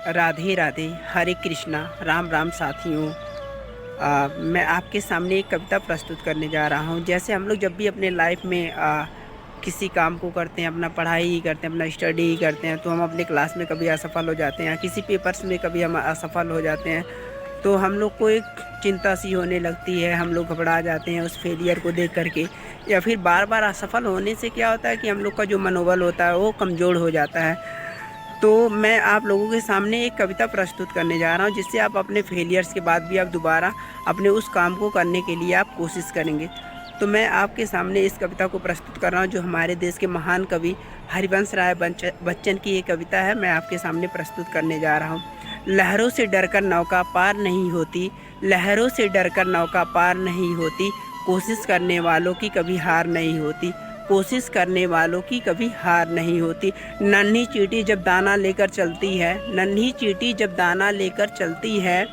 राधे राधे, हरे कृष्णा, राम राम साथियों। मैं आपके सामने एक कविता प्रस्तुत करने जा रहा हूँ। जैसे हम लोग जब भी अपने लाइफ में किसी काम को करते हैं, अपना पढ़ाई ही करते हैं, अपना स्टडी ही करते हैं, तो हम अपने क्लास में कभी असफल हो जाते हैं, किसी पेपर्स में कभी हम असफल हो जाते हैं, तो हम लोग को एक चिंता सी होने लगती है। हम लोग घबरा जाते हैं उस फेलियर को देख करके, या फिर बार बार असफल होने से क्या होता है कि हम लोग का जो मनोबल होता है वो कमज़ोर हो जाता है। तो मैं आप लोगों के सामने एक कविता प्रस्तुत करने जा रहा हूँ, जिससे आप अपने फेलियर्स के बाद भी आप दोबारा अपने उस काम को करने के लिए आप कोशिश करेंगे। तो मैं आपके सामने इस कविता को प्रस्तुत कर रहा हूँ, जो हमारे देश के महान कवि हरिवंश राय बच्चन की ये कविता है। मैं आपके सामने प्रस्तुत करने जा रहा हूँ। लहरों से डरकर नौका पार नहीं होती, लहरों से डरकर नौका पार नहीं होती, कोशिश करने वालों की कभी हार नहीं होती, कोशिश करने वालों की कभी हार नहीं होती। नन्ही चींटी जब दाना लेकर चलती है, नन्ही चींटी जब दाना लेकर चलती है,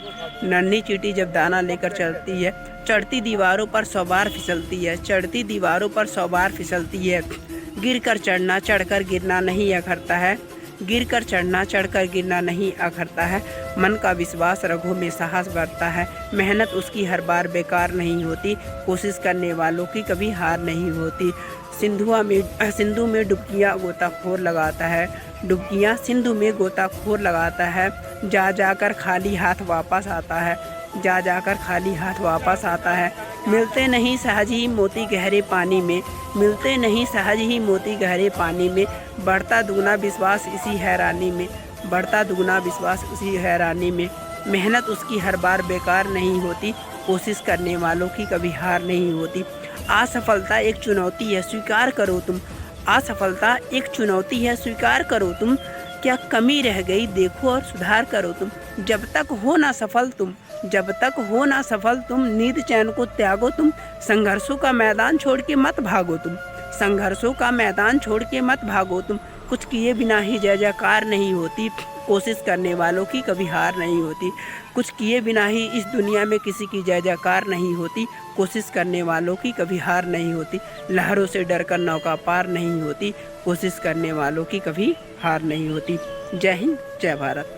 नन्ही चींटी जब दाना लेकर चलती है, चढ़ती दीवारों पर 100 बार फिसलती है, चढ़ती दीवारों पर 100 बार फिसलती है। गिर कर चढ़ना चढ़कर गिरना नहीं अखरता है, गिर कर चढ़ना चढ़कर गिरना नहीं अखरता है। मन का विश्वास रगों में साहस बढ़ता है, मेहनत उसकी हर बार बेकार नहीं होती, कोशिश करने वालों की कभी हार नहीं होती। सिंधु में डुबकियाँ गोताखोर लगाता है, डुबकियाँ सिंधु में गोताखोर लगाता है, जा जाकर खाली हाथ वापस आता है, जा जाकर खाली हाथ वापस आता है। मिलते नहीं सहज ही मोती गहरे पानी में, मिलते नहीं सहज ही मोती गहरे पानी में, बढ़ता दुगना विश्वास इसी हैरानी में, बढ़ता दुगना विश्वास इसी हैरानी में। मेहनत उसकी हर बार बेकार नहीं होती, कोशिश करने वालों की कभी हार नहीं होती। असफलता एक चुनौती है स्वीकार करो तुम, असफलता एक चुनौती है स्वीकार करो तुम, क्या कमी रह गई देखो और सुधार करो तुम। जब तक हो ना सफल तुम, जब तक हो ना सफल तुम, नींद चैन को त्यागो तुम, संघर्षों का मैदान छोड़ के मत भागो तुम, संघर्षों का मैदान छोड़ के मत भागो तुम। कुछ किए बिना ही जय जयकार नहीं होती, कोशिश करने वालों की कभी हार नहीं होती। कुछ किए बिना ही इस दुनिया में किसी की जय जयकार नहीं होती, कोशिश करने वालों की कभी हार नहीं होती। लहरों से डरकर नौका पार नहीं होती, कोशिश करने वालों की कभी हार नहीं होती। जय हिंद, जय भारत।